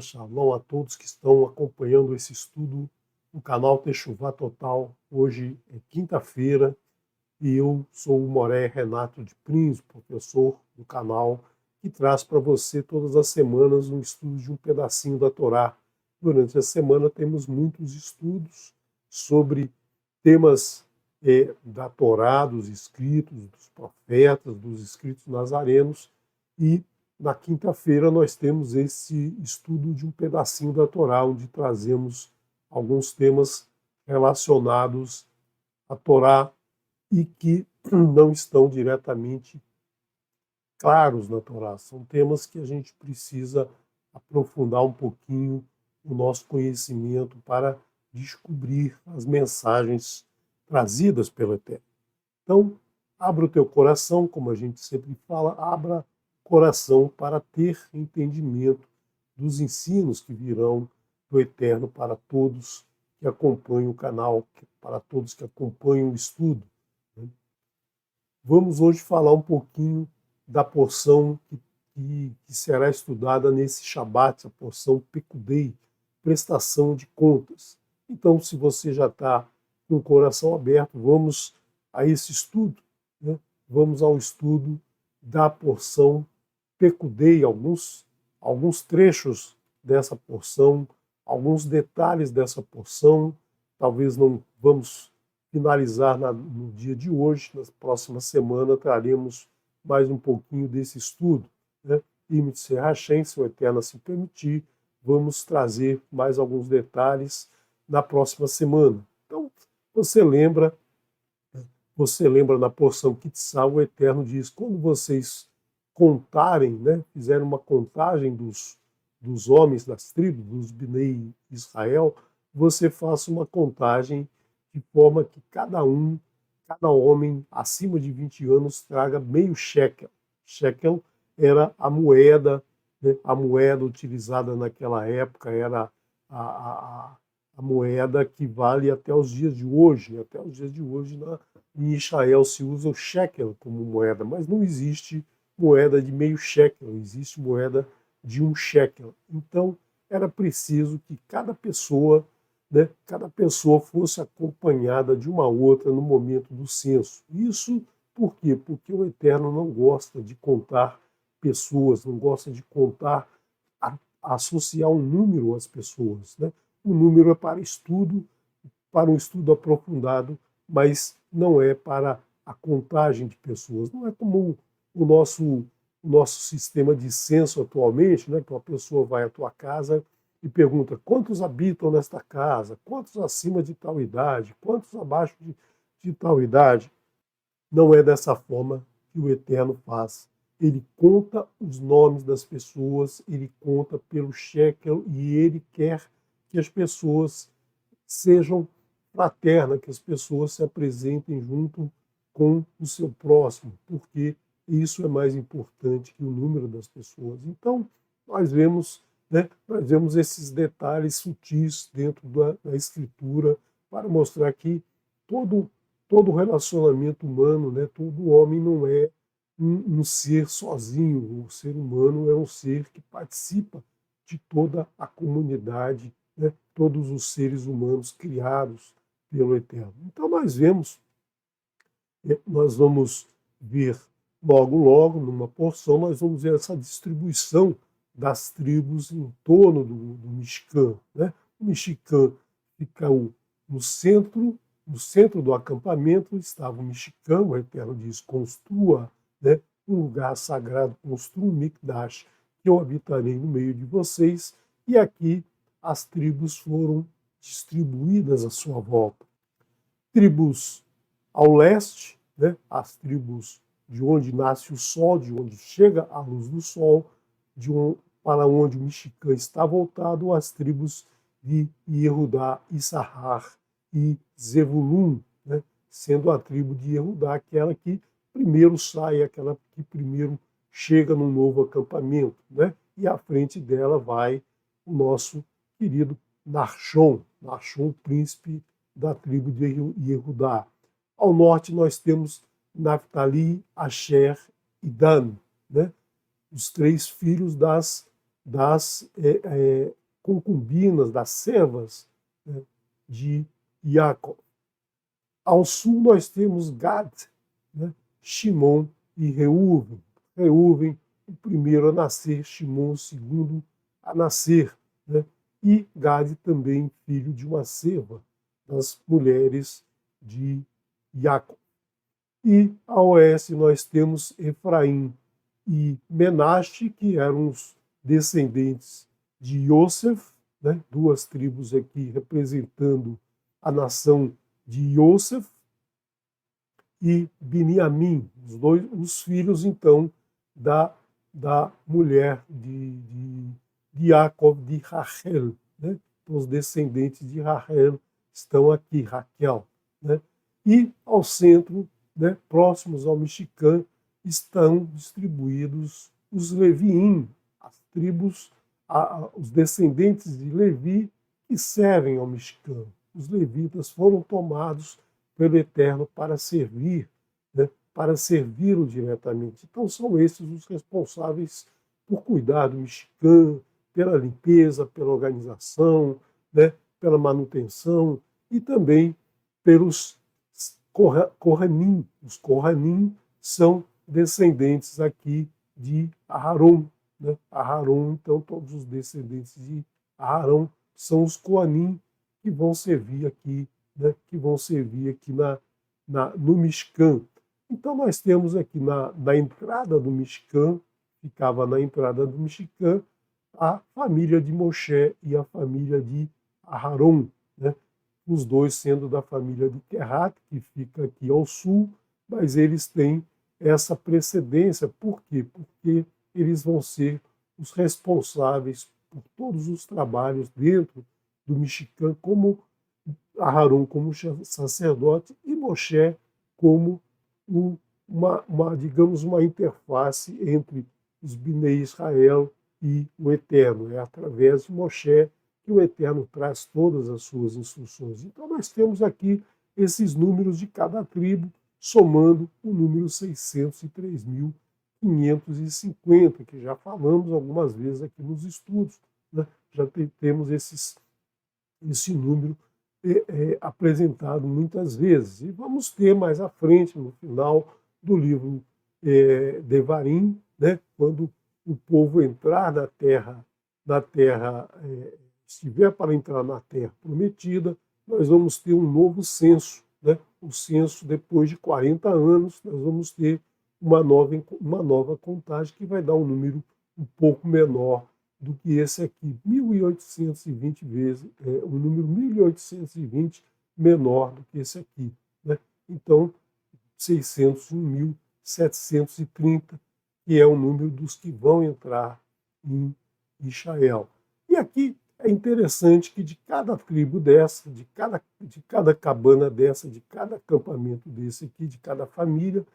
Shalom a todos que estão acompanhando esse estudo no canal Techuvá Total. Hoje é quinta-feira e eu sou o Moré Renato de Prins, professor do canal, que traz para você todas as semanas um estudo de um pedacinho da Torá. Durante a semana temos muitos estudos sobre temas da Torá, dos escritos, dos profetas, dos escritos nazarenos, e na quinta-feira nós temos esse estudo de um pedacinho da Torá, onde trazemos alguns temas relacionados à Torá e que não estão diretamente claros na Torá. São temas que a gente precisa aprofundar um pouquinho o nosso conhecimento para descobrir as mensagens trazidas pelo Eterno. Então, abra o teu coração, como a gente sempre fala, abra coração para ter entendimento dos ensinos que virão do Eterno para todos que acompanham o canal, para todos que acompanham o estudo. Vamos hoje falar um pouquinho da porção que será estudada nesse Shabat, a porção Pekudei, prestação de contas. Então, se você já está com o coração aberto, vamos a esse estudo, né? Vamos ao estudo da porção Pekudei, alguns trechos dessa porção, alguns detalhes dessa porção. Talvez não vamos finalizar no dia de hoje, na próxima semana traremos mais um pouquinho desse estudo, né? E Hashem, se o Eterno se permitir, vamos trazer mais alguns detalhes na próxima semana. Então, você lembra na porção Kitzá, o Eterno diz, quando vocês contarem, né, fizerem uma contagem dos homens das tribos, dos Bnei Israel, você faça uma contagem de forma que cada homem acima de 20 anos traga meio shekel. Shekel era a moeda, né, a moeda utilizada naquela época, era a moeda que vale até os dias de hoje. Até os dias de hoje, em Israel se usa o shekel como moeda, mas não existe moeda de meio shekel, existe moeda de um shekel. Então, era preciso que cada pessoa fosse acompanhada de uma outra no momento do censo. Isso por quê? Porque o Eterno não gosta de contar pessoas, não gosta de contar, associar um número às pessoas, né? O número é para um estudo aprofundado, mas não é para a contagem de pessoas. Não é como o nosso sistema de censo atualmente, né? Que uma pessoa vai à tua casa e pergunta quantos habitam nesta casa, quantos acima de tal idade, quantos abaixo de tal idade. Não é dessa forma que o Eterno faz. Ele conta os nomes das pessoas, ele conta pelo shekel e ele quer que as pessoas sejam fraternas, que as pessoas se apresentem junto com o seu próximo, porque isso é mais importante que o número das pessoas. Então, nós vemos esses detalhes sutis dentro da Escritura para mostrar que todo relacionamento humano, né, todo homem não é um ser sozinho. O ser humano é um ser que participa de toda a comunidade, né, todos os seres humanos criados pelo Eterno. Então nós vamos ver logo, numa porção, nós vamos ver essa distribuição das tribos em torno do Mishkan, né? O Mishkan fica no centro do acampamento, estava o Mishkan, o Eterno diz, construa, né, um lugar sagrado, construa um Mikdash, que eu habitarei no meio de vocês, e aqui as tribos foram distribuídas à sua volta. Tribos ao leste, né, as tribos de onde nasce o sol, de onde chega a luz do sol, para onde o Mishkan está voltado, as tribos de Yehudá, Issachar e Zevulun, né, sendo a tribo de Yehudá aquela que primeiro sai, aquela que primeiro chega num novo acampamento, né, e à frente dela vai o nosso querido Nachshon, príncipe da tribo de Yehudá. Ao norte nós temos Naftali, Asher e Dan, né? Os três filhos das das concubinas, das servas, né, de Jacob. Ao sul nós temos Gad, né, Shimon e Reuven. Reuven, o primeiro a nascer, Shimon, o segundo a nascer, né, e Gad também filho de uma serva das mulheres de Jacob. E a oeste nós temos Efraim e Menaste, que eram os descendentes de Yosef, né, duas tribos aqui representando a nação de Yosef, e Biniamim, os filhos, então, da mulher de Jacob, de Rachel. Né? Então, os descendentes de Rachel estão aqui, Raquel. Né? E ao centro, né, próximos ao Michiquã, estão distribuídos os Leviim, as tribos, os descendentes de Levi que servem ao Michiquã. Os levitas foram tomados pelo Eterno para servir, né, para servi-lo diretamente. Então são esses os responsáveis por cuidar do Michiquã, pela limpeza, pela organização, né, pela manutenção e também pelos Kohanim. Os Kohanim são descendentes aqui de Aharon. Né? Aharon, então, todos os descendentes de Aharon são os Kohanim que vão servir aqui, né? Que vão servir aqui no Mishkan. Então nós temos aqui na entrada do Mishkan, ficava na entrada do Mishkan, a família de Moshe e a família de Aharon, né? Os dois sendo da família de Kehat, que fica aqui ao sul, mas eles têm essa precedência. Por quê? Porque eles vão ser os responsáveis por todos os trabalhos dentro do Mishkan, como Aharon como sacerdote e Moshe como digamos, uma interface entre os Bnei Israel e o Eterno. É através de Moshe que o Eterno traz todas as suas instruções. Então nós temos aqui esses números de cada tribo, somando o número 603.550, que já falamos algumas vezes aqui nos estudos. Né? Já temos esse número apresentado muitas vezes. E vamos ter mais à frente, no final do livro Devarim, né? Quando o povo entrar na terra estiver para entrar na terra prometida, nós vamos ter um novo censo. Né? O censo, depois de 40 anos, nós vamos ter uma nova contagem que vai dar um número um pouco menor do que esse aqui, 1.820 vezes, um número 1.820 menor do que esse aqui. Né? Então, 601.730, que é o número dos que vão entrar em Israel. E aqui é interessante que de cada tribo dessa, de cada cabana dessa, de cada acampamento desse aqui, de cada família,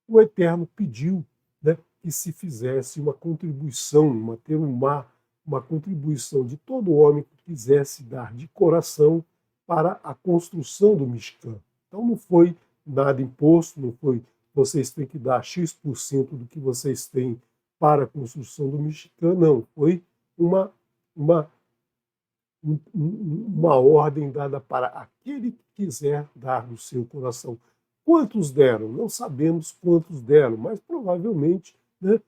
o Eterno pediu, né, que se fizesse uma contribuição, uma contribuição de todo homem que quisesse dar de coração para a construção do Mishkan. Então não foi nada imposto, não foi vocês têm que dar X% do que vocês têm para a construção do Mishkan, não. Foi uma ordem dada para aquele que quiser dar do seu coração. Quantos deram? Não sabemos quantos deram, mas provavelmente, né,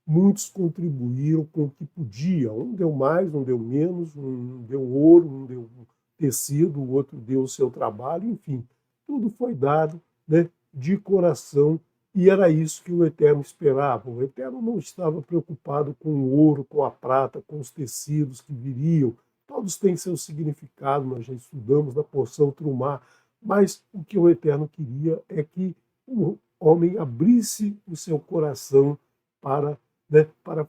muitos contribuíram com o que podia. Um deu mais, um deu menos, um deu ouro, um deu tecido, o outro deu o seu trabalho, enfim. Tudo foi dado, né, de coração, e era isso que o Eterno esperava. O Eterno não estava preocupado com o ouro, com a prata, com os tecidos que viriam. Todos têm seu significado, nós já estudamos na porção Trumá, mas o que o Eterno queria é que o homem abrisse o seu coração para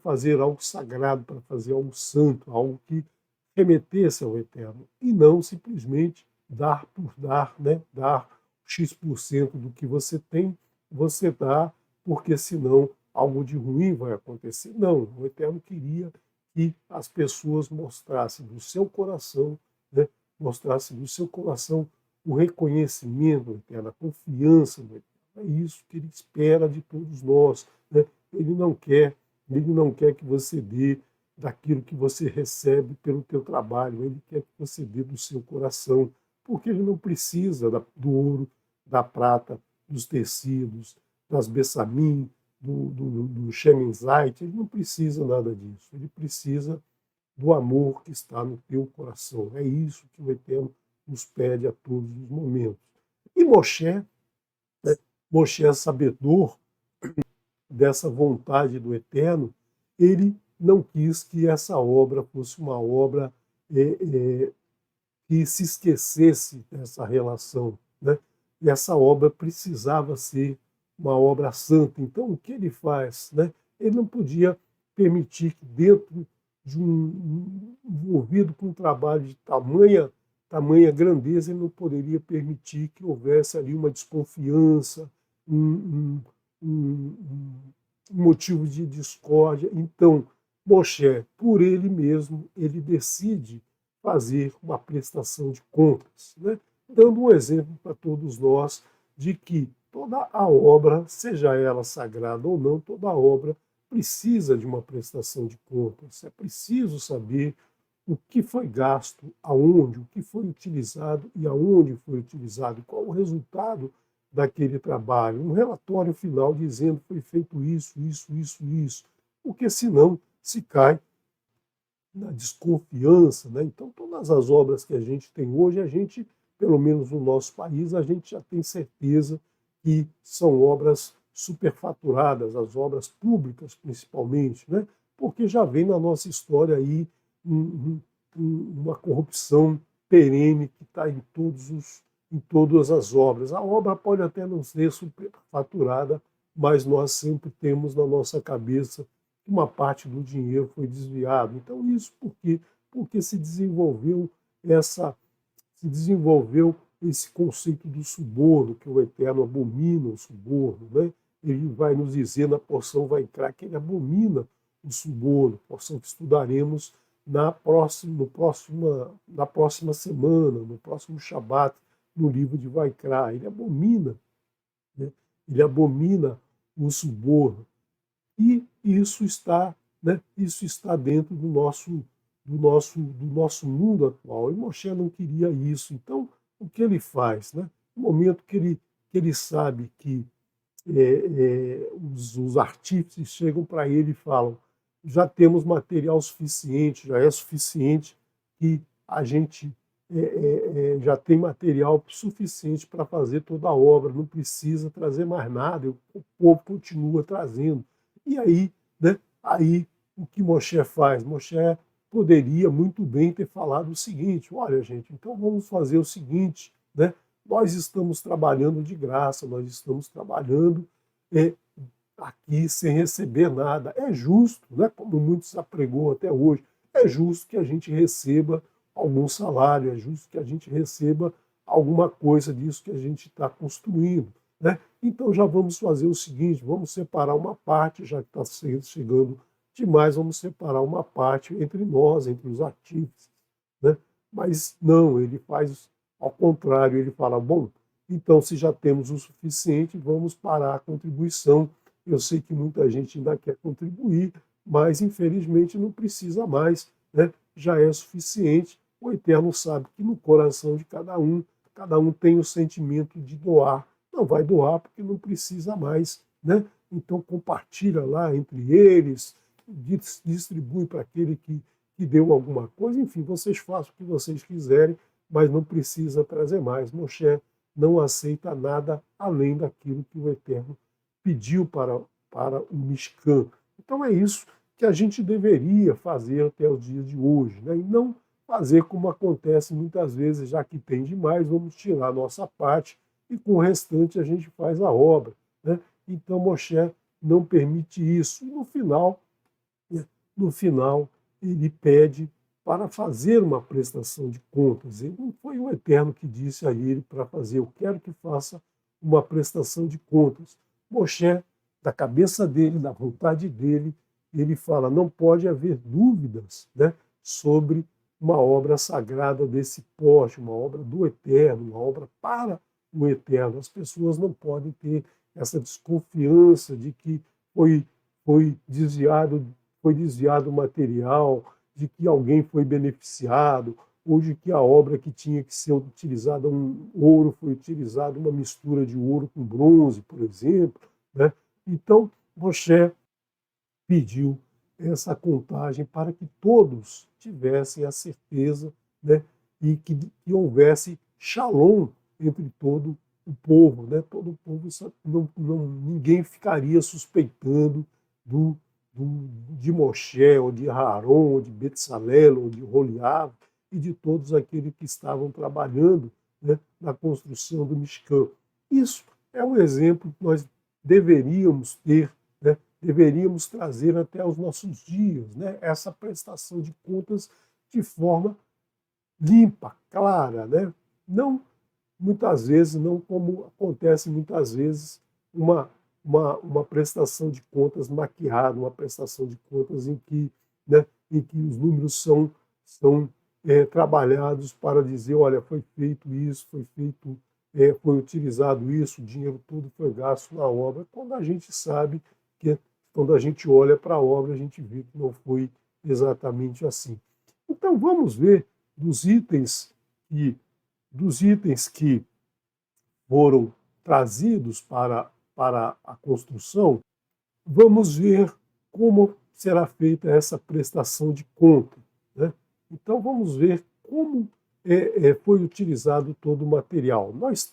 fazer algo sagrado, para fazer algo santo, algo que remetesse ao Eterno, e não simplesmente dar por dar, né? Dar X% do que você tem, você dá, porque senão algo de ruim vai acontecer. Não, o Eterno queria que as pessoas mostrassem do seu coração, né? Mostrassem do seu coração o reconhecimento do Eterno, a confiança no Eterno. É isso que ele espera de todos nós. Né? ele não quer que você dê daquilo que você recebe pelo teu trabalho, ele quer que você dê do seu coração, porque ele não precisa do ouro, da prata, dos tecidos, das bessamim, do Shemenzait, ele não precisa nada disso, ele precisa do amor que está no teu coração. É isso que o Eterno nos pede a todos os momentos. E Moshe, sabedor dessa vontade do Eterno, ele não quis que essa obra fosse uma obra que se esquecesse dessa relação, né? E essa obra precisava ser uma obra santa. Então, o que ele faz? Né? Ele não podia permitir que dentro de envolvido com um trabalho de tamanha grandeza, ele não poderia permitir que houvesse ali uma desconfiança, um, um, um motivo de discórdia. Então, Moshe, por ele mesmo, ele decide fazer uma prestação de contas, né? Dando um exemplo para todos nós de que toda a obra, seja ela sagrada ou não, toda a obra precisa de uma prestação de contas. É preciso saber o que foi gasto, aonde, o que foi utilizado e aonde foi utilizado, qual o resultado daquele trabalho. Um relatório final dizendo que foi feito isso, isso, isso, isso, porque senão se cai na desconfiança, né? Então, todas as obras que a gente tem hoje, a gente, pelo menos no nosso país, a gente já tem certeza que são obras superfaturadas, as obras públicas principalmente, né? Porque já vem na nossa história aí uma corrupção perene que está em todas as obras. A obra pode até não ser superfaturada, mas nós sempre temos na nossa cabeça uma parte do dinheiro foi desviado. Então, isso porque se desenvolveu esse conceito do suborno, que o Eterno abomina o suborno. Né? Ele vai nos dizer na porção Vaikra que ele abomina o suborno, porção que estudaremos na próxima semana, no próximo Shabat, no livro de Vaikra. Ele abomina, né? Ele abomina o suborno. E isso está dentro do nosso mundo atual. E Moshe não queria isso. Então, o que ele faz? Né? No momento que ele sabe que os artífices chegam para ele e falam: já temos material suficiente, já é suficiente que a gente já tem material suficiente para fazer toda a obra, não precisa trazer mais nada, o povo continua trazendo. E aí, né, aí o que Moshe faz? Moshe poderia muito bem ter falado o seguinte: olha, gente, então vamos fazer o seguinte, né? Nós estamos trabalhando de graça, nós estamos trabalhando aqui sem receber nada. É justo, né, como muitos apregou até hoje, é justo que a gente receba algum salário, é justo que a gente receba alguma coisa disso que a gente está construindo. Né? Então já vamos fazer o seguinte, vamos separar uma parte, já que está chegando demais, vamos separar uma parte entre nós, entre os artífices. Né? Mas não, ele faz ao contrário, ele fala: bom, então se já temos o suficiente, vamos parar a contribuição. Eu sei que muita gente ainda quer contribuir, mas infelizmente não precisa mais, né? Já é suficiente. O Eterno sabe que no coração de cada um tem o sentimento de doar. Não vai doar porque não precisa mais, né? Então compartilha lá entre eles, distribui para aquele que deu alguma coisa, enfim, vocês façam o que vocês quiserem, mas não precisa trazer mais. Moshe não aceita nada além daquilo que o Eterno pediu para o Mishkan. Então é isso que a gente deveria fazer até os dias de hoje, né? E não fazer como acontece muitas vezes, já que tem demais, vamos tirar a nossa parte e com o restante a gente faz a obra. Né? Então Moshe não permite isso. E no final ele pede para fazer uma prestação de contas. E não foi o Eterno que disse a ele para fazer: eu quero que faça uma prestação de contas. Moshe, da cabeça dele, da vontade dele, ele fala: não pode haver dúvidas, né, sobre uma obra sagrada desse porte, uma obra do Eterno, uma obra para o Eterno. As pessoas não podem ter essa desconfiança de que foi desviado, foi desviado o material, de que alguém foi beneficiado, ou de que a obra que tinha que ser utilizada, um ouro, foi utilizada uma mistura de ouro com bronze, por exemplo, né? Então, Moshe pediu essa contagem para que todos tivessem a certeza, né, e que houvesse shalom entre todo o povo, né? Todo o povo, ninguém ficaria suspeitando do, de Moshe, ou de Aaron, ou de Betsalel, ou de Holiab, e de todos aqueles que estavam trabalhando, né, na construção do Mishkan. Isso é um exemplo que nós deveríamos ter, né, deveríamos trazer até os nossos dias, né, essa prestação de contas de forma limpa, clara, né? Não muitas vezes, não como acontece muitas vezes, uma prestação de contas maquiada, uma prestação de contas em que, né, em que os números são trabalhados para dizer, olha, foi feito isso, foi feito, foi utilizado isso, o dinheiro todo foi gasto na obra, quando a gente sabe que, quando a gente olha para a obra, a gente vê que não foi exatamente assim. Então vamos ver dos itens que, dos itens que foram trazidos para a construção, vamos ver como será feita essa prestação de conta, né? Então vamos ver como foi utilizado todo o material. Nós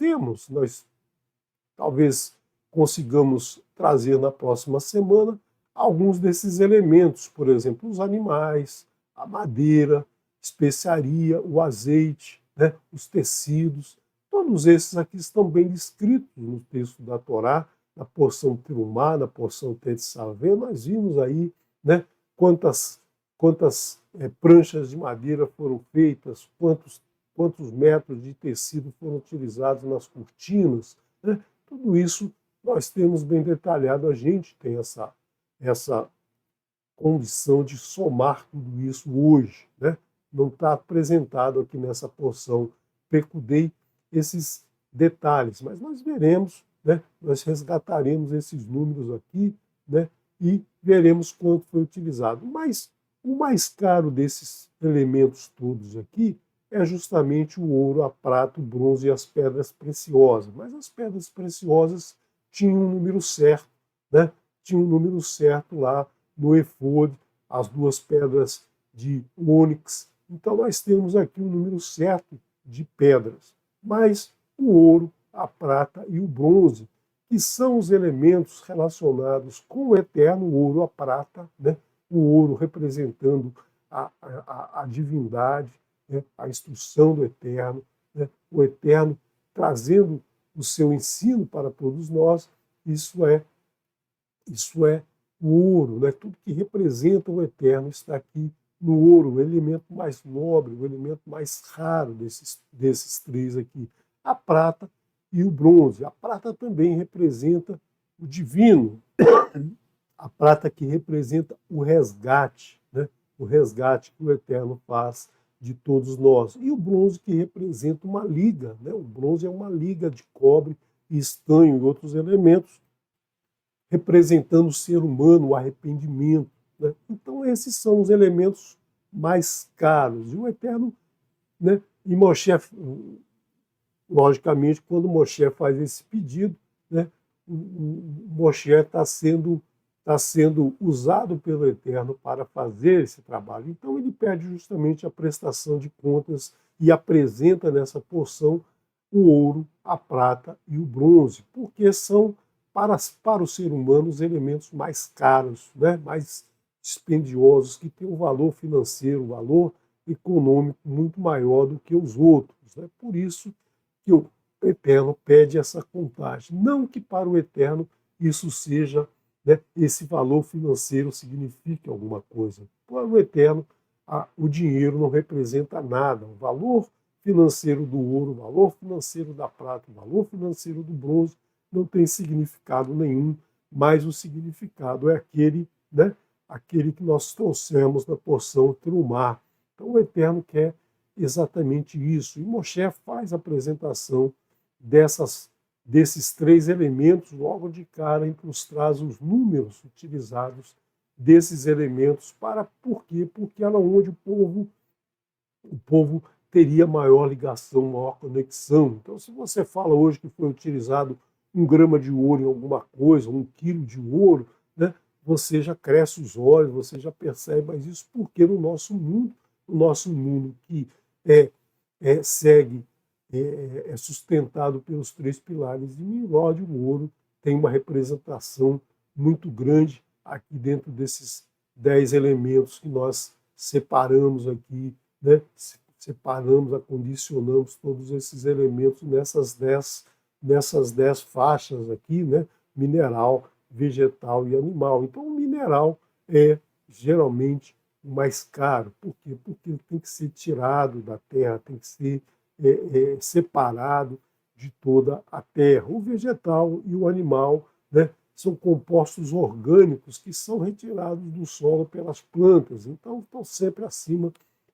talvez consigamos trazer na próxima semana alguns desses elementos, por exemplo, os animais, a madeira, especiaria, o azeite, né, os tecidos. Todos esses aqui estão bem descritos no texto da Torá, na porção Terumá, na porção Tetzaveh. Nós vimos aí, né, quantas pranchas de madeira foram feitas, quantos metros de tecido foram utilizados nas cortinas, né? Tudo isso nós temos bem detalhado, a gente tem essa condição de somar tudo isso hoje, né? Não está apresentado aqui nessa porção Pecudei esses detalhes, mas nós veremos, né? Nós resgataremos esses números aqui, né? E veremos quanto foi utilizado. Mas o mais caro desses elementos todos aqui é justamente o ouro, a prata, o bronze e as pedras preciosas. Mas as pedras preciosas tinham um número certo, né? Tinha um número certo lá no efod, as duas pedras de ônix. Então nós temos aqui um número certo de pedras. Mas o ouro, a prata e o bronze, que são os elementos relacionados com o eterno, o ouro, a prata, né? O ouro representando a divindade, né? A instrução do eterno, né? O eterno trazendo o seu ensino para todos nós. Isso é o ouro, né? Tudo que representa o eterno está aqui no ouro, o elemento mais nobre, o elemento mais raro desses três aqui. A prata e o bronze. A prata também representa o divino, a prata que representa o resgate, né? O resgate que o Eterno faz de todos nós. E o bronze que representa uma liga, né? O bronze é uma liga de cobre, estanho e outros elementos, representando o ser humano, o arrependimento, né? Então esses são os elementos mais caros. E o Eterno, né? E Moshe, logicamente, quando Moshe faz esse pedido, né? O Moshe está sendo usado pelo Eterno para fazer esse trabalho. Então ele pede justamente a prestação de contas e apresenta nessa porção o ouro, a prata e o bronze, porque são para o ser humano os elementos mais caros, né? Mais dispendiosos, que têm um valor financeiro, um valor econômico muito maior do que os outros. Né? Por isso que o Eterno pede essa contagem. Não que para o Eterno isso seja, né, esse valor financeiro signifique alguma coisa. Para o Eterno, o dinheiro não representa nada. O valor financeiro do ouro, o valor financeiro da prata, o valor financeiro do bronze não tem significado nenhum, mas o significado é aquele, né, aquele que nós trouxemos na porção Trumá. Então o Eterno quer exatamente isso. E Moshe faz a apresentação desses três elementos, logo de cara, e nos traz os números utilizados desses elementos para por quê? Porque era onde o povo teria maior ligação, maior conexão. Então, se você fala hoje que foi utilizado 1 grama de ouro em alguma coisa, 1 quilo de ouro, né, você já cresce os olhos, você já percebe, mas isso porque no nosso mundo que segue, é sustentado pelos três pilares de Nimrod, o ouro tem uma representação muito grande aqui dentro desses 10 elementos que nós separamos aqui, né? Separamos, acondicionamos todos esses elementos nessas 10 faixas aqui, né? Mineral, vegetal e animal. Então, o mineral é geralmente o mais caro. Por quê? Porque ele tem que ser tirado da terra, tem que ser separado de toda a terra. O vegetal e o animal, né, são compostos orgânicos que são retirados do solo pelas plantas, então estão sempre acima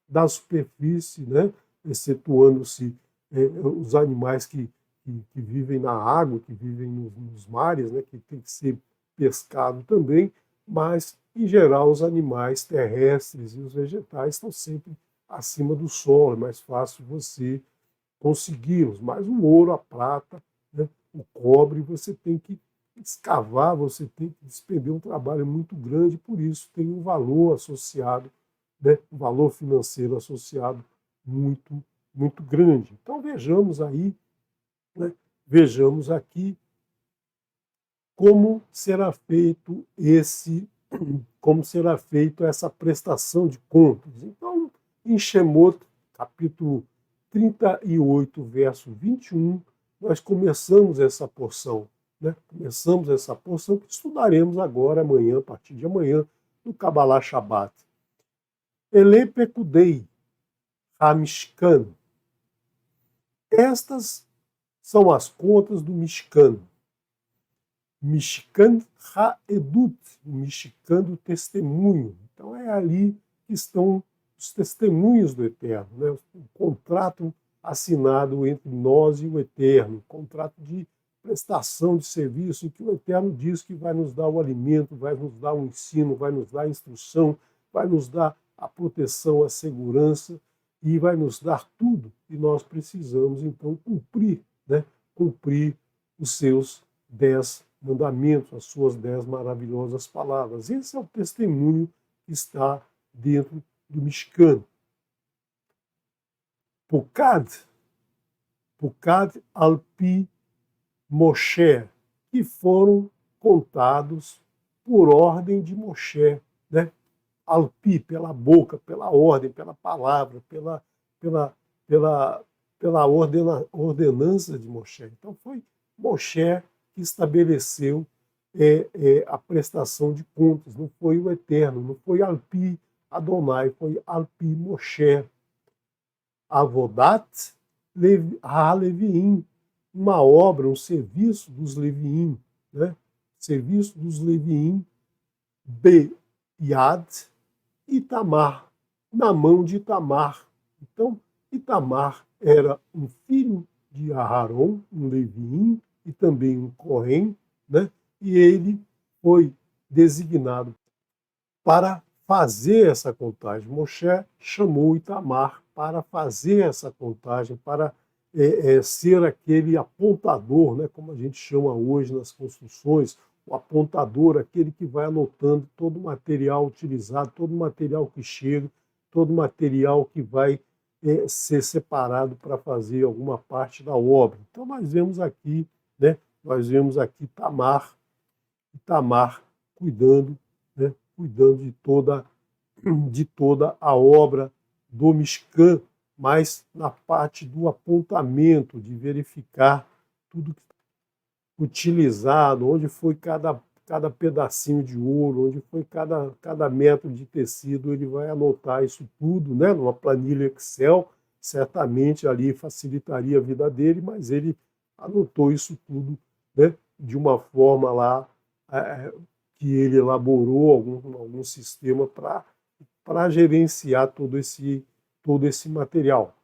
da superfície, né, excetuando-se os animais que vivem na água, que vivem nos mares, né, que tem que ser pescado também, mas, em geral, os animais terrestres e os vegetais estão sempre acima do solo, é mais fácil você consegui-los. Mas o ouro, a prata, né, o cobre, você tem que escavar, você tem que despender um trabalho muito grande, por isso tem um valor associado, né, um valor financeiro associado muito, muito grande. Então vejamos aí, né, vejamos aqui como será feito como será feito essa prestação de contas. Então, em Shemot, capítulo 38, verso 21, nós começamos essa porção, né? Começamos essa porção que estudaremos agora, amanhã, a partir de amanhã, no Kabbalah Shabbat. Ele Pekudei, Hamishkan. Estas são as contas do Mishkan. Mishkan Ha'edut, o Mishkan do testemunho. Então é ali que estão os testemunhos do Eterno, né? O contrato assinado entre nós e o Eterno, contrato de prestação de serviço, em que o Eterno diz que vai nos dar o alimento, vai nos dar o ensino, vai nos dar a instrução, vai nos dar a proteção, a segurança e vai nos dar tudo. E nós precisamos, então, cumprir, né? Cumprir os seus 10 mandamentos, as suas 10 maravilhosas palavras. Esse é o testemunho que está dentro do Mishkan. Pukad Alpi Moshe, que foram contados por ordem de Moshe, né? Alpi, pela boca, pela ordem, pela palavra, pela ordenança de Moshe. Então foi Moshe que estabeleceu a prestação de contas, não foi o Eterno, não foi Alpi Adonai, foi Alpi Moshe. Avodat HaLeviim, uma obra, um serviço dos Leviim, né? Serviço dos Leviim, Beyad Itamar, na mão de Itamar. Então, Itamar era um filho de Aharon, um Leviim, e também um Cohen, né? E ele foi designado para fazer essa contagem. Moshe chamou Itamar para fazer essa contagem, para ser aquele apontador, né, como a gente chama hoje nas construções, o apontador, aquele que vai anotando todo o material utilizado, todo o material que chega, todo o material que vai ser separado para fazer alguma parte da obra. Então nós vemos aqui, né, Itamar cuidando, né, cuidando de toda a obra do Mishkan, mas na parte do apontamento, de verificar tudo que utilizado, onde foi cada pedacinho de ouro, onde foi cada metro de tecido, ele vai anotar isso tudo, né, numa planilha Excel, certamente ali facilitaria a vida dele, mas ele anotou isso tudo, né, de uma forma lá que ele elaborou algum sistema para gerenciar todo esse material.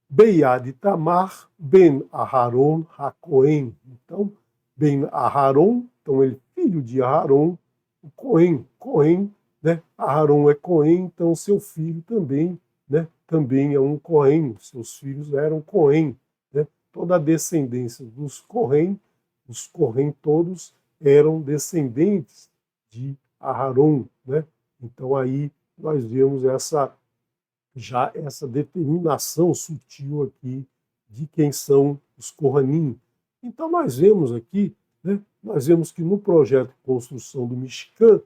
Beiad Itamar Ben Aharon HaKohen. Então, Ben Aharon, então ele filho de Aharon, o Cohen, né? Aharon é Cohen, então seu filho também, né? Também é um Cohen, seus filhos eram Cohen, né? Toda a descendência dos Cohen, os Cohen todos eram descendentes de Aharon, né? Então aí nós vemos essa determinação sutil aqui de quem são os Kohanim. Então nós vemos aqui, né, nós vemos que no projeto de construção do Mishkan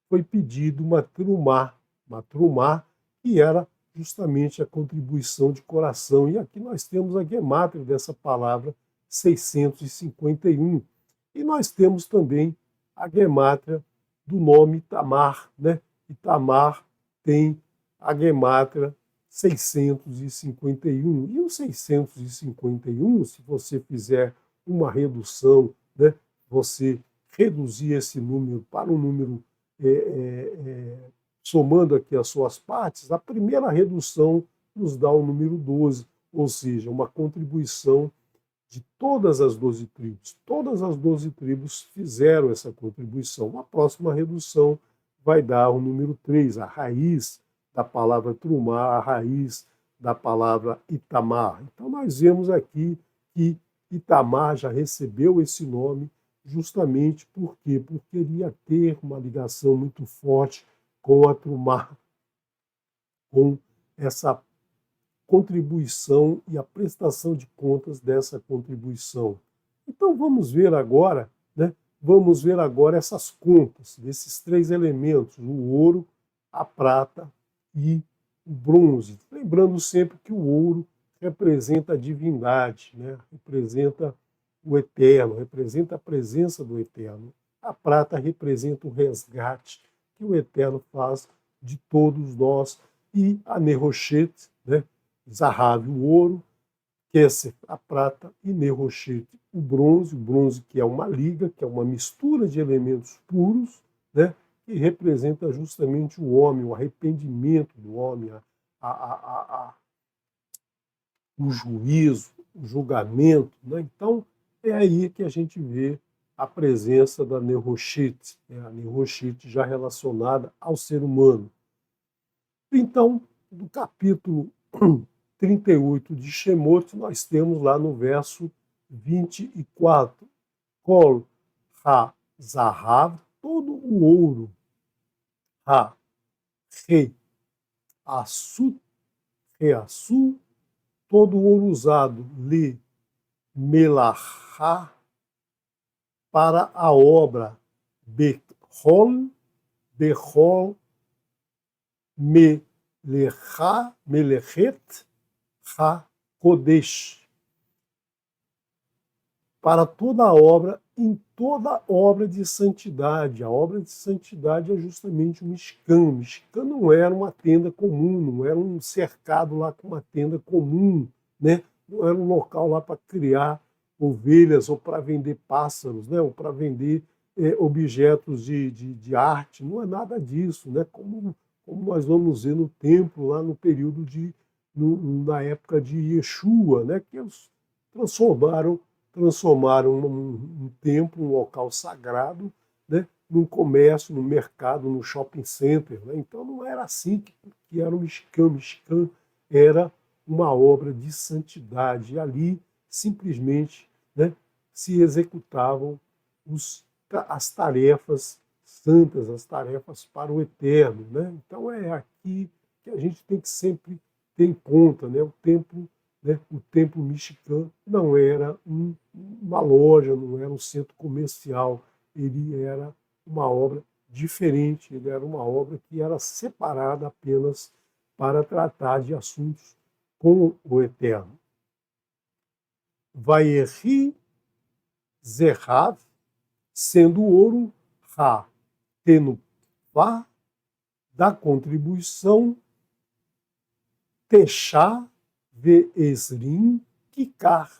foi pedido uma trumá que era justamente a contribuição de coração. E aqui nós temos a gemátria dessa palavra 651. E nós temos também a gemátria do nome Itamar, né? Itamar tem a gemátria 651. E o 651, se você fizer uma redução, né, você reduzir esse número para um número somando aqui as suas partes, a primeira redução nos dá o número 12, ou seja, uma contribuição de todas as 12 tribos. Todas as 12 tribos fizeram essa contribuição. A próxima redução vai dar o número 3, a raiz da palavra Trumá, a raiz da palavra Itamar. Então nós vemos aqui que Itamar já recebeu esse nome justamente por quê? Porque iria ter uma ligação muito forte com a Trumá, com essa contribuição e a prestação de contas dessa contribuição. Então vamos ver agora, né? Vamos ver agora essas contas desses três elementos, o ouro, a prata e o bronze. Lembrando sempre que o ouro representa a divindade, né? Representa o eterno, representa a presença do eterno. A prata representa o resgate que o eterno faz de todos nós. E a Neroshet, né? Zahav, o ouro, Kesef, a prata, e Neroshet, o bronze que é uma liga, que é uma mistura de elementos puros, né? Que representa justamente o homem, o arrependimento do homem, o juízo, o julgamento. Né? Então, é aí que a gente vê a presença da Neroshet, né? A Neroshet já relacionada ao ser humano. Então, do capítulo 38 de Shemot, nós temos lá no verso 24, Kol ha-zahav, todo o ouro, ha-re-assu, todo o ouro usado, li melachá, para a obra, bechol, melechet, ha-kodesh, para toda a obra, em toda obra de santidade. A obra de santidade é justamente o Mishkan. O Mishkan não era uma tenda comum, não era um cercado lá com uma tenda comum, né? Não era um local lá para criar ovelhas ou para vender pássaros, né? Ou para vender objetos de arte. Não é nada disso, né? Como nós vamos ver no templo, lá no período na época de Yeshua, né? Que eles transformaram um templo, um local sagrado, né, num comércio, num mercado, num shopping center. Né? Então não era assim que era o Mishkan. O Mishkan era uma obra de santidade. E ali, simplesmente, né, se executavam as tarefas santas, as tarefas para o eterno. Né? Então é aqui que a gente tem que sempre ter em conta, né, o templo Mishkan não era uma loja, não era um centro comercial, ele era uma obra diferente, ele era uma obra que era separada apenas para tratar de assuntos com o Eterno. Vaierri Zerhav, sendo o ouro Ra, tendo Vá, da contribuição Techá, Ve'ezrim, Kikar,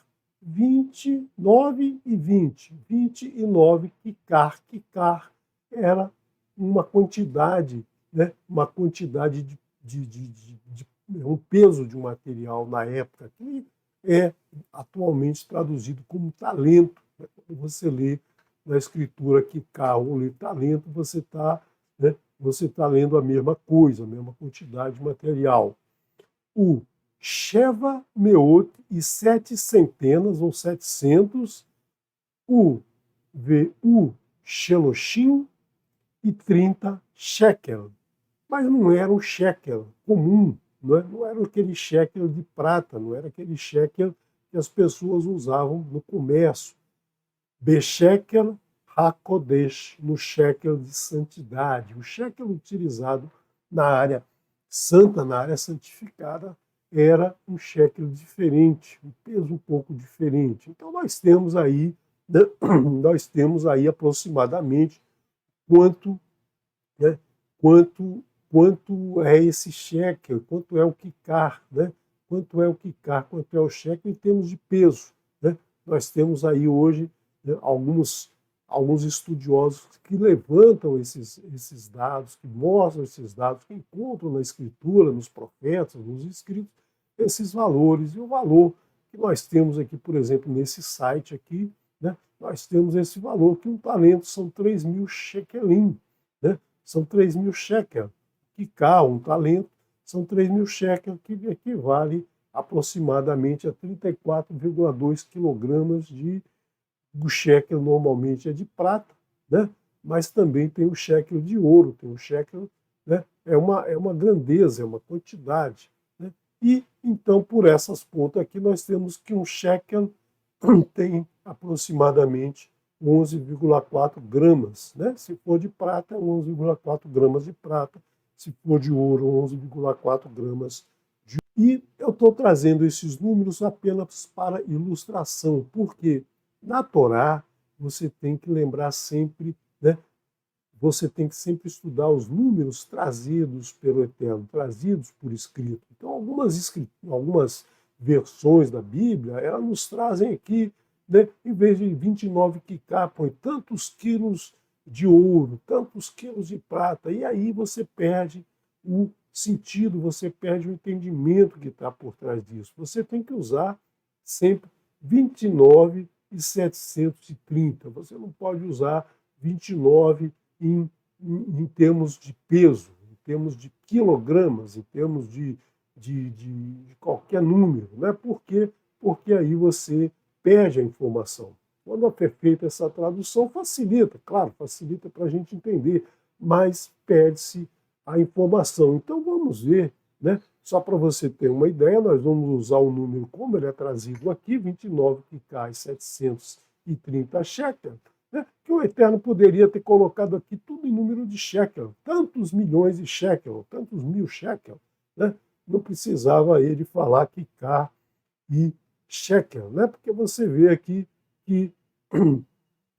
29 e 20. 29 Kikar. Kikar era uma quantidade, né? Uma quantidade de um peso de um material na época, que é atualmente traduzido como talento. Quando você lê na escritura que carro ou lê talento, você tá lendo a mesma coisa, a mesma quantidade de material. O Sheva Meot e 700, ou 700, o Vu Sheloshim e 30 shekel. Mas não era um shekel comum, não era aquele shekel de prata, não era aquele shekel que as pessoas usavam no comércio. Beshekel HaKodesh, no shekel de santidade. O shekel utilizado na área santa, na área santificada, era um shekel diferente, um peso um pouco diferente. Então nós temos aí aproximadamente quanto, né, quanto é esse shekel, quanto é o kikar, né? Quanto é o kikar, quanto é o shekel em termos de peso, né? Nós temos aí hoje, né, alguns estudiosos que levantam esses dados, que mostram esses dados, que encontram na escritura, nos profetas, nos escritos, esses valores. E o valor que nós temos aqui, por exemplo, nesse site aqui, né, nós temos esse valor, que um talento são 3.000 shekelim, né? São 3.000 shekel. Kikar, um talento, são 3.000 shekel, que equivale aproximadamente a 34,2 quilogramas de... O shekel normalmente é de prata, né? Mas também tem o shekel de ouro, tem o shekel, né? É uma grandeza, é uma quantidade, né? E então, por essas contas aqui, nós temos que um shekel tem aproximadamente 11,4 gramas, né? Se for de prata, 11,4 gramas de prata. Se for de ouro, 11,4 gramas de ouro. E eu estou trazendo esses números apenas para ilustração, porque na Torá você tem que lembrar sempre, né? Você tem que sempre estudar os números trazidos pelo Eterno, trazidos por escrito. Então, algumas versões da Bíblia, elas nos trazem aqui, né, em vez de 29 kikar, põe tantos quilos de ouro, tantos quilos de prata, e aí você perde o sentido, você perde o entendimento que está por trás disso. Você tem que usar sempre 29 e 730. Você não pode usar 29 em termos de peso, em termos de quilogramas, em termos de qualquer número, né? Por quê? Porque aí você perde a informação. Quando é feita essa tradução, facilita, claro, facilita para a gente entender, mas perde-se a informação. Então vamos ver, né? Só para você ter uma ideia, nós vamos usar o número como ele é trazido aqui, 29 kikar e 730 shekel, né? Que o Eterno poderia ter colocado aqui tudo em número de shekel, tantos milhões de shekel, tantos mil shekel, né? Não precisava ele falar kikar e shekel, né? Porque você vê aqui que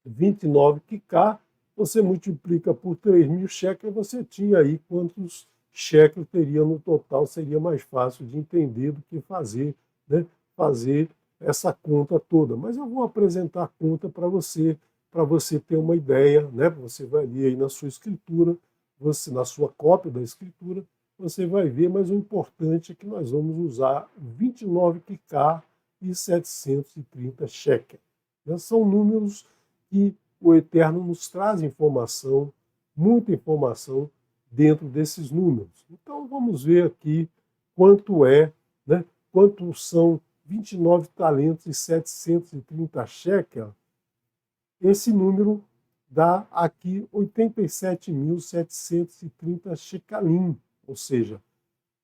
29 kikar, você multiplica por 3.000 shekel, você tinha aí quantos shekel teria no total, seria mais fácil de entender do que fazer, né? Fazer essa conta toda. Mas eu vou apresentar a conta para você ter uma ideia, né? Você vai ler aí na sua escritura, na sua cópia da escritura, você vai ver, mas o importante é que nós vamos usar 29 kikar e 730 shekel. São números que o Eterno nos traz informação, muita informação dentro desses números. Então vamos ver aqui quanto é, né? Quanto são 29 talentos e 730 shekel. Esse número dá aqui 87.730 shekalim, ou seja,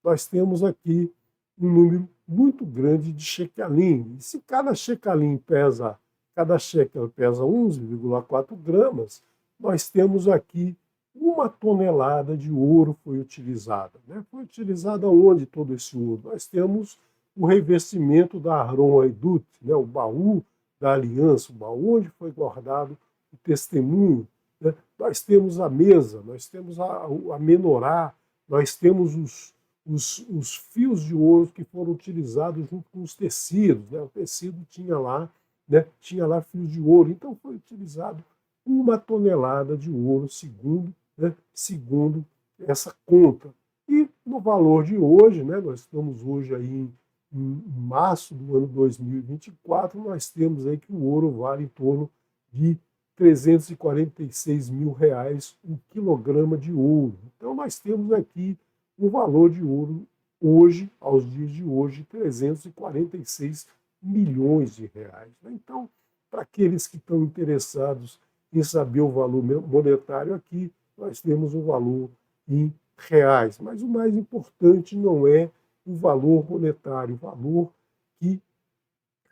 nós temos aqui um número muito grande de shekalim. E se cada shekel pesa 11,4 gramas, nós temos aqui 1 tonelada de ouro foi utilizada, né? Foi utilizada onde todo esse ouro? Nós temos o revestimento da Aron Edut, né? O baú da aliança, o baú onde foi guardado o testemunho, né? Nós temos a mesa, nós temos a menorá, nós temos os fios de ouro que foram utilizados junto com os tecidos, né? O tecido tinha lá, né? Tinha lá fios de ouro, então foi utilizado 1 tonelada de ouro, segundo essa conta. E no valor de hoje, né, nós estamos hoje aí em março do ano 2024, nós temos aí que o ouro vale em torno de R$ 346.000 um quilograma de ouro. Então nós temos aqui um valor de ouro hoje, aos dias de hoje, 346 milhões de reais. Então, para aqueles que estão interessados em saber o valor monetário aqui, nós temos o valor em reais. Mas o mais importante não é o valor monetário, o valor que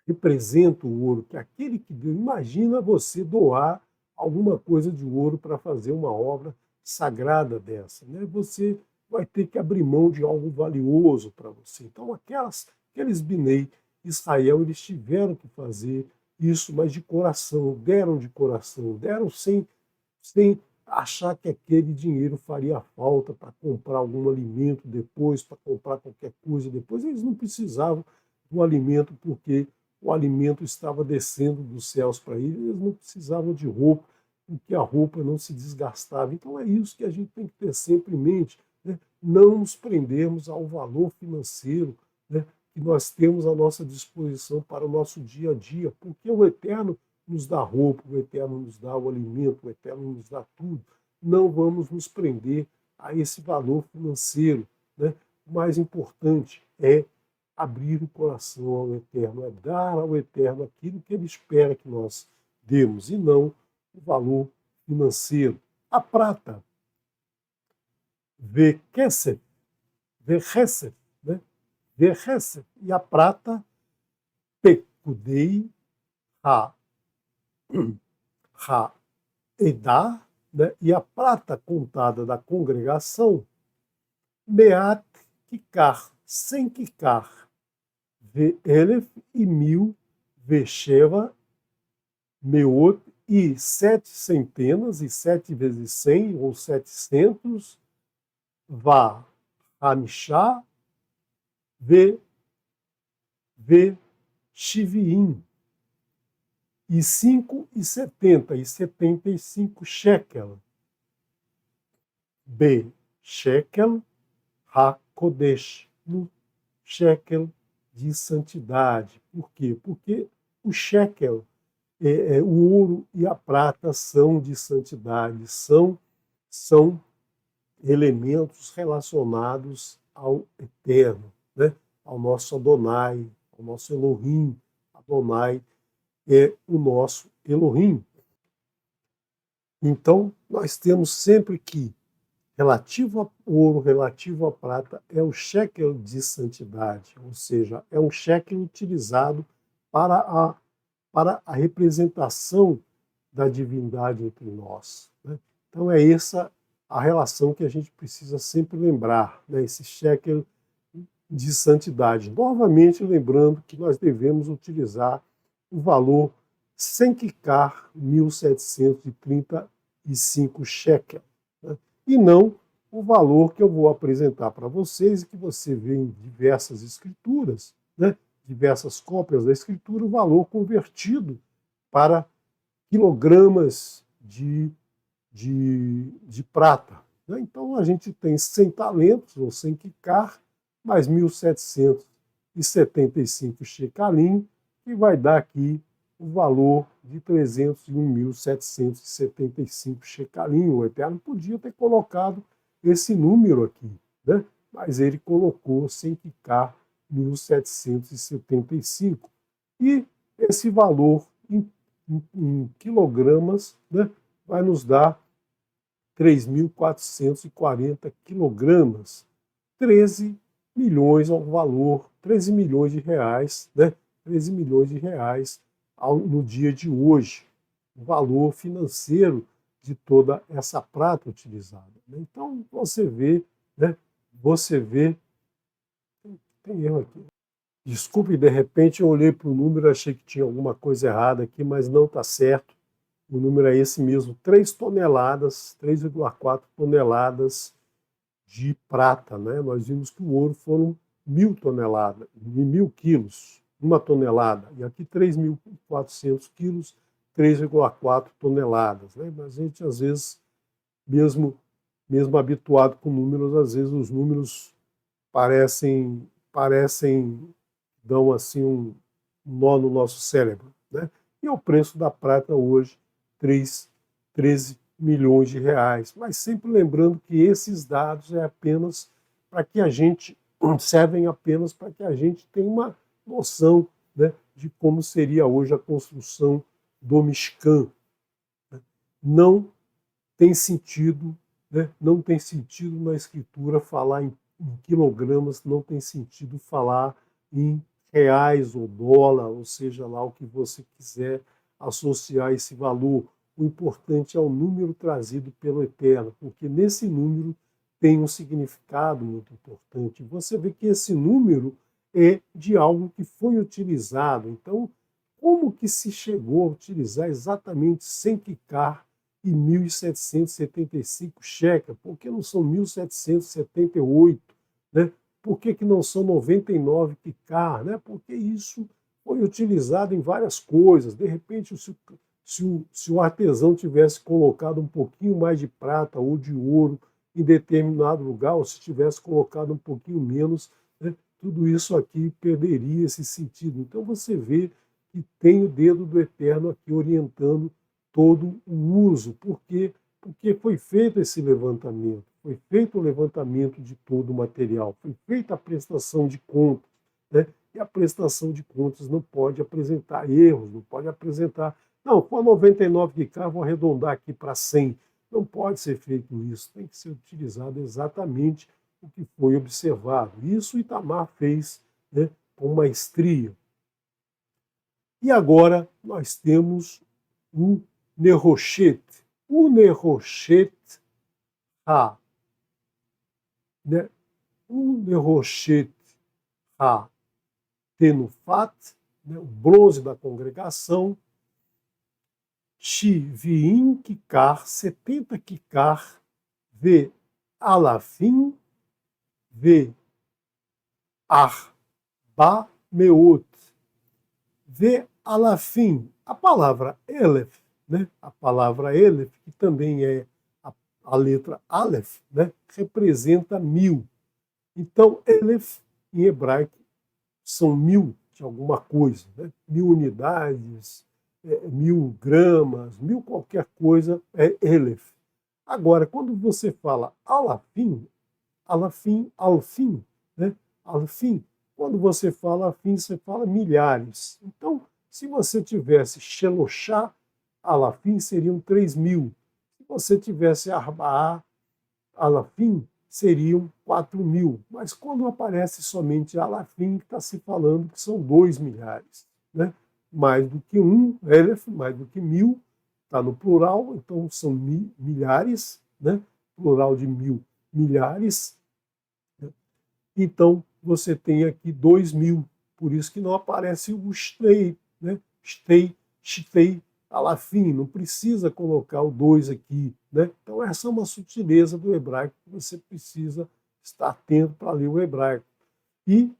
representa o ouro, que é aquele que deu. Imagina você doar alguma coisa de ouro para fazer uma obra sagrada dessa, né? Você vai ter que abrir mão de algo valioso para você. Então, aqueles Bnei Israel, eles tiveram que fazer isso, mas de coração, deram sem achar que aquele dinheiro faria falta para comprar algum alimento depois, para comprar qualquer coisa depois. Eles não precisavam do alimento porque o alimento estava descendo dos céus para eles não precisavam de roupa, porque a roupa não se desgastava. Então é isso que a gente tem que ter sempre em mente, né? Não nos prendermos ao valor financeiro, né, que nós temos à nossa disposição para o nosso dia a dia, porque o Eterno nos dá roupa, o Eterno nos dá o alimento, o Eterno nos dá tudo. Não vamos nos prender a esse valor financeiro, né? O mais importante é abrir o coração ao Eterno, é dar ao Eterno aquilo que Ele espera que nós demos, e não o valor financeiro. A prata, vê Kesef, né? Vê Kesef, e a prata, Pekudei, Ha, Ha, Edá, né? E a prata contada da congregação, Meat Kikar, sem Kikar, vê Elef e 1.000, vê Sheva, Meot, e 7 centenas, e 7 vezes 100, ou 700, Vá Hamishá, vê Shiviim, e 5 e 70, e 75 shekel, B shekel HaKodesh, no shekel de santidade. Por quê? Porque o shekel, o ouro e a prata são de santidade, são elementos relacionados ao Eterno, né? Ao nosso Adonai, ao nosso Elohim. Adonai é o nosso Elohim. Então, nós temos sempre que, relativo ao ouro, relativo à prata, é o shekel de santidade, ou seja, é um shekel utilizado para a representação da divindade entre nós, né? Então é essa a relação que a gente precisa sempre lembrar, né? Esse shekel de santidade. Novamente lembrando que nós devemos utilizar o valor sem quicar 1.735 shekel, né? E não o valor que eu vou apresentar para vocês e que você vê em diversas escrituras, né? Diversas cópias da escritura, o valor convertido para quilogramas de prata, né? Então a gente tem 100 talentos, ou 100 quicar, mais 1.775 shekalim, que vai dar aqui o valor de 301.775 shekalim. O Eterno podia ter colocado esse número aqui, né? Mas ele colocou sem quicar 1.775. E esse valor em quilogramas, né, vai nos dar 3.440 quilogramas, 13 milhões ao valor, 13 milhões de reais, né? 13 milhões de reais no dia de hoje, o valor financeiro de toda essa prata utilizada, né? Então você vê, né? Tem erro aqui. Desculpe, de repente eu olhei para o número, achei que tinha alguma coisa errada aqui, mas não está certo. O número é esse mesmo, 3 toneladas, 3,4 toneladas de prata, né? Nós vimos que o ouro foram 1.000 toneladas, 1.000 quilos, 1 tonelada, e aqui 3.400 quilos, 3,4 toneladas, né? Mas a gente, às vezes, mesmo habituado com números, às vezes os números parecem dão assim um nó no nosso cérebro, né? E o preço da prata hoje, 13 milhões de reais. Mas sempre lembrando que esses dados é apenas para que a gente servem apenas para que a gente tenha uma noção, né, de como seria hoje a construção do Mishkan. Não tem sentido, né, não tem sentido na escritura falar em quilogramas, não tem sentido falar em reais ou dólar, ou seja lá o que você quiser associar esse valor. O importante é o número trazido pelo Eterno, porque nesse número tem um significado muito importante. Você vê que esse número é de algo que foi utilizado. Então, como que se chegou a utilizar exatamente 100 kikar e 1.775 shekel? Por que não são 1.778? Né? Por que não são 99 kikar? Né? Porque isso foi utilizado em várias coisas. De repente, se o artesão tivesse colocado um pouquinho mais de prata ou de ouro em determinado lugar, ou se tivesse colocado um pouquinho menos, né, tudo isso aqui perderia esse sentido. Então você vê que tem o dedo do Eterno aqui orientando todo o uso. Por quê? Porque foi feito esse levantamento, foi feito o levantamento de todo o material, foi feita a prestação de contas, né? E a prestação de contas não pode apresentar erros, não pode apresentar, não, com a 99 de cá, vou arredondar aqui para 100. Não pode ser feito isso, tem que ser utilizado exatamente o que foi observado. Isso o Itamar fez, né, com maestria. E agora nós temos o Nerochet. O Nerochet Ha. Né? O Nerochet Ha Tenufat, né, o bronze da congregação, Shiviim Kikar, 70 Kikar, Ve Alafim, Ve Arba Meot, Ve Alafim. A palavra Elef, né, a palavra Elef, que também é a letra Aleph, né, representa 1000. Então, Elef, em hebraico, são 1000 de alguma coisa, né? 1000 unidades, 1000 gramas, 1000 qualquer coisa é Elef. Agora, quando você fala alafim, alfim, né? Alfim, quando você fala afim, você fala milhares. Então, se você tivesse Sheloshá, alafim, seriam 3000. Se você tivesse Arbaá, alafim, seriam 4.000. Mas quando aparece somente alafim, está se falando que são 2 milhares. Né? Mais do que elef, mais do que 1000, está no plural, então são milhares, né? Plural de 1000, milhares. Né? Então você tem aqui 2.000, por isso que não aparece o shtei, né? Shtei, alafim, não precisa colocar o 2 aqui. Né? Então essa é uma sutileza do hebraico que você precisa estar atento para ler o hebraico. E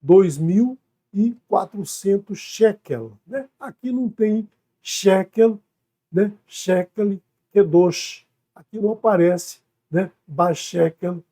2.400 shekel. Né? Aqui não tem shekel, né? Shekel kedosh. Aqui não aparece, né? Bashekel,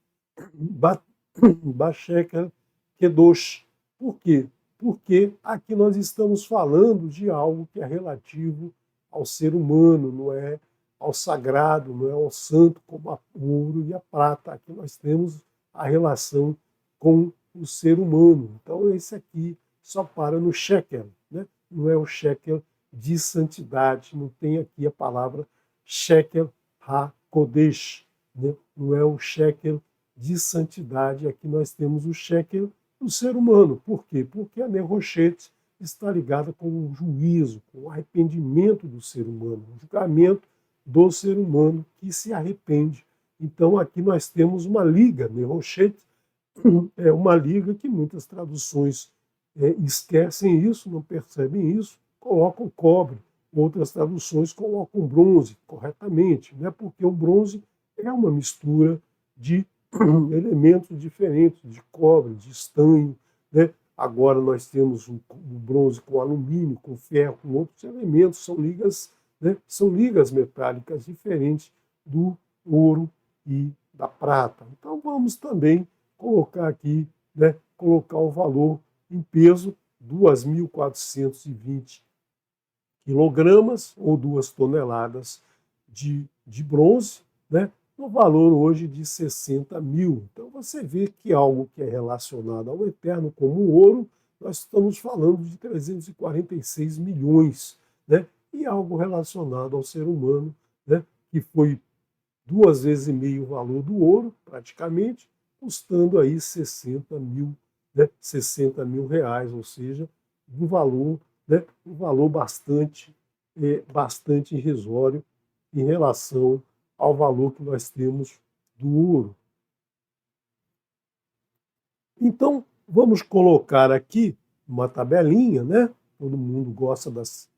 Bashekel kedosh. Por quê? Porque aqui nós estamos falando de algo que é relativo ao ser humano, não é ao sagrado, não é ao santo, como o ouro e a prata. Aqui nós temos a relação com o ser humano. Então, esse aqui só para no shekel, né? Não é o shekel de santidade, não tem aqui a palavra shekel ha-kodesh, né? Não é o shekel de santidade, aqui nós temos o shekel do ser humano. Por quê? Porque a Nerochet está ligada com o juízo, com o arrependimento do ser humano, o julgamento do ser humano que se arrepende. Então aqui nós temos uma liga, Nerochet é uma liga que muitas traduções esquecem isso, não percebem isso, colocam cobre. Outras traduções colocam bronze, corretamente, né? Porque o bronze é uma mistura de elementos diferentes, de cobre, de estanho. Né? Agora nós temos o bronze com alumínio, com ferro, com outros elementos, são ligas, né? São ligas metálicas diferentes do ouro e da prata. Então vamos também colocar aqui, né, colocar o valor em peso, 2.420 quilogramas ou 2 toneladas de bronze, né, no valor hoje de 60 mil. Então você vê que algo que é relacionado ao eterno como o ouro, nós estamos falando de 346 milhões, né, e algo relacionado ao ser humano, né, que foi 2 vezes e meio o valor do ouro, praticamente, custando aí 60 mil, né, 60 mil reais, ou seja, um valor, né, um valor bastante irrisório em relação ao valor que nós temos do ouro. Então, vamos colocar aqui uma tabelinha, né? Todo mundo gosta das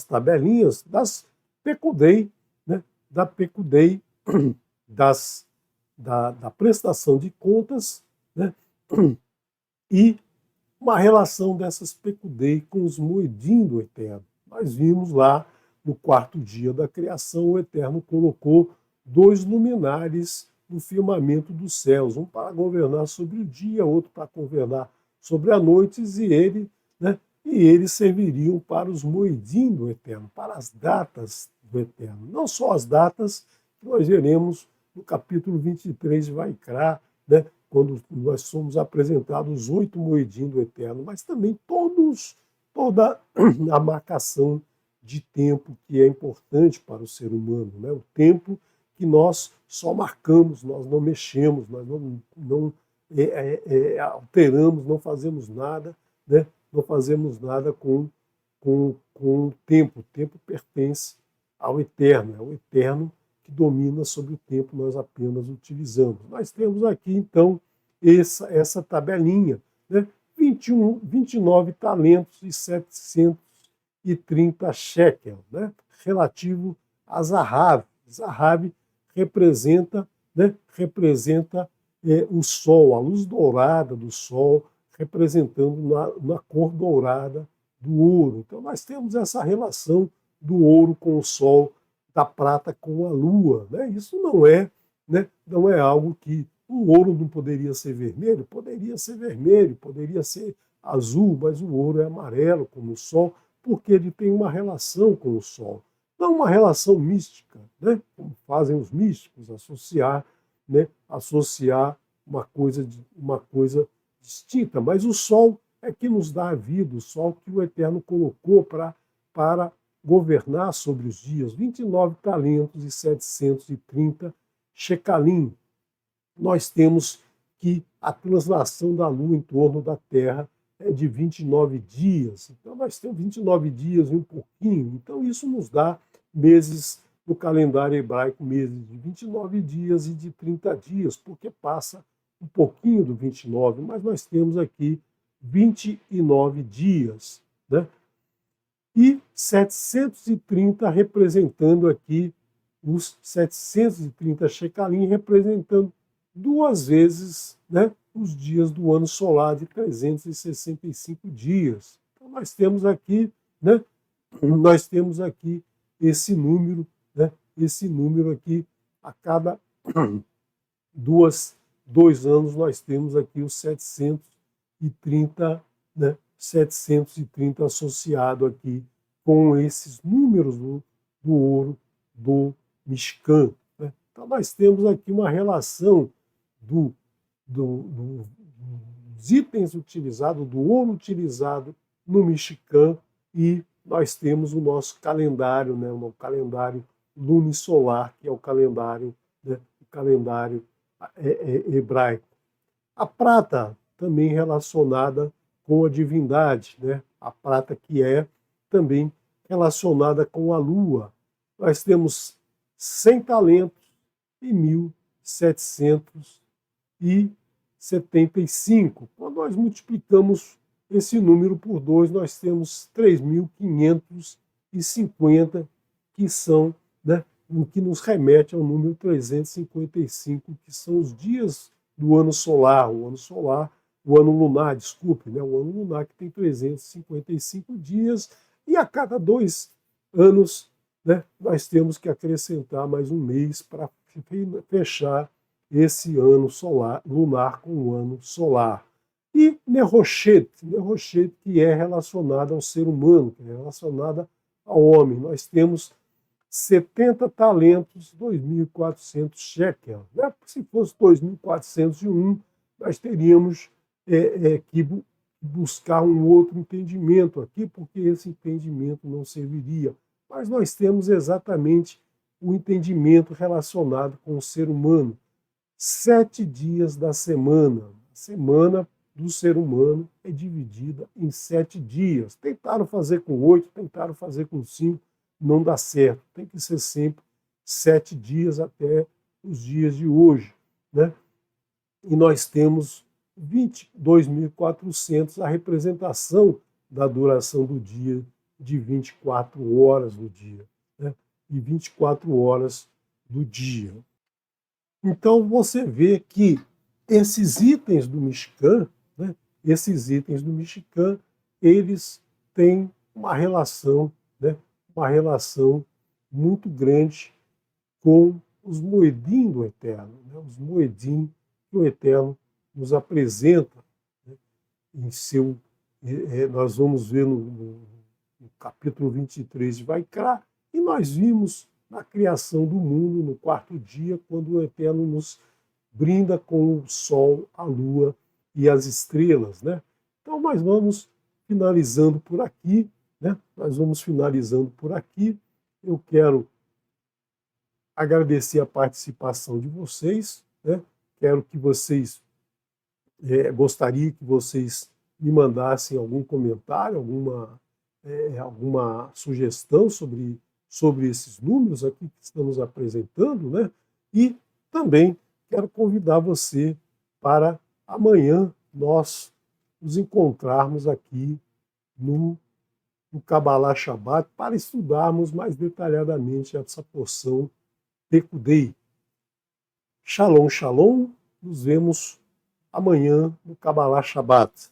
tabelinhas, das PECUDEI, né? Da PECUDEI, da prestação de contas, né? E uma relação dessas PECUDEI com os moedim do Eterno. Nós vimos lá no quarto dia da criação, o Eterno colocou 2 luminares no firmamento dos céus, um para governar sobre o dia, outro para governar sobre a noite, e eles serviriam para os moedim do Eterno, para as datas do Eterno. Não só as datas que nós veremos no capítulo 23 de Vaikra, né, quando nós somos apresentados os 8 moedim do Eterno, mas também toda a marcação de tempo que é importante para o ser humano, né? O tempo que nós só marcamos, nós não mexemos, nós não alteramos, não fazemos nada, né? Não fazemos nada com o tempo. O tempo pertence ao Eterno, é o Eterno que domina sobre o tempo, nós apenas utilizamos. Nós temos aqui, então, essa tabelinha, né? 29 talentos e 730 shekel, né? Relativo a Zahav. Zahav representa, né? Representa o sol, a luz dourada do sol, representando na cor dourada do ouro. Então, nós temos essa relação do ouro com o sol, da prata com a lua, né? Isso né, não é algo que o ouro não poderia ser vermelho, poderia ser azul, mas o ouro é amarelo como o sol, porque ele tem uma relação com o sol. Não uma relação mística, né, como fazem os místicos, associar uma coisa distinta, mas o sol é que nos dá a vida, o sol que o Eterno colocou para governar sobre os dias, 29 talentos e 730 shekalim. Nós temos que a translação da Lua em torno da Terra é de 29 dias. Então, nós temos 29 dias e um pouquinho. Então, isso nos dá meses no calendário hebraico, meses de 29 dias e de 30 dias, porque passa um pouquinho do 29, mas nós temos aqui 29 dias, né? E 730 representando aqui os 730 shekalim, representando 2 vezes, né, os dias do ano solar de 365 dias. Então nós temos aqui, né, esse número, né, aqui a cada 2 anos nós temos aqui os 730, né, 730 associado aqui com esses números do ouro do Mishkan, né? Então nós temos aqui uma relação dos itens utilizados, do ouro utilizado no Mishkan, e nós temos o nosso calendário, né, o calendário lunisolar, que é o calendário, né, hebraico. A prata também relacionada com a divindade, né? A prata que é também relacionada com a lua. Nós temos 100 talentos e 1.775. Quando nós multiplicamos esse número por 2, nós temos 3.550, que são, né, o que nos remete ao número 355, que são os dias do ano solar, o ano lunar, desculpe, né, o ano lunar que tem 355 dias, e a cada 2 anos, né, nós temos que acrescentar mais um mês para fechar esse ano solar, lunar com o ano solar. E Nerochet, que é relacionada ao ser humano, que é relacionada ao homem. Nós temos 70 talentos, 2.400 shekel. Né? Se fosse 2.401, nós teríamos que buscar um outro entendimento aqui, porque esse entendimento não serviria. Mas nós temos exatamente o entendimento relacionado com o ser humano. 7 dias da semana. A semana do ser humano é dividida em 7 dias. Tentaram fazer com 8, tentaram fazer com 5, não dá certo. Tem que ser sempre 7 dias até os dias de hoje. Né? E nós temos 22.400, a representação da duração do dia, de 24 horas do dia. Né? E 24 horas do dia. Então você vê que esses itens do Mishkan, né, eles têm uma relação, né, muito grande com os moedim do Eterno, né, os moedim que o Eterno nos apresenta, né, em seu, nós vamos ver no capítulo 23 de Vaikra, e nós vimos na criação do mundo, no 4º dia, quando o Eterno nos brinda com o sol, a lua e as estrelas. Né? Então nós vamos finalizando por aqui. Né? Eu quero agradecer a participação de vocês. Né? Quero que vocês, gostaria que vocês me mandassem algum comentário, alguma sugestão sobre esses números aqui que estamos apresentando, né? E também quero convidar você para amanhã nós nos encontrarmos aqui no Kabbalah Shabbat para estudarmos mais detalhadamente essa porção Pekudei. Shalom, shalom. Nos vemos amanhã no Kabbalah Shabbat.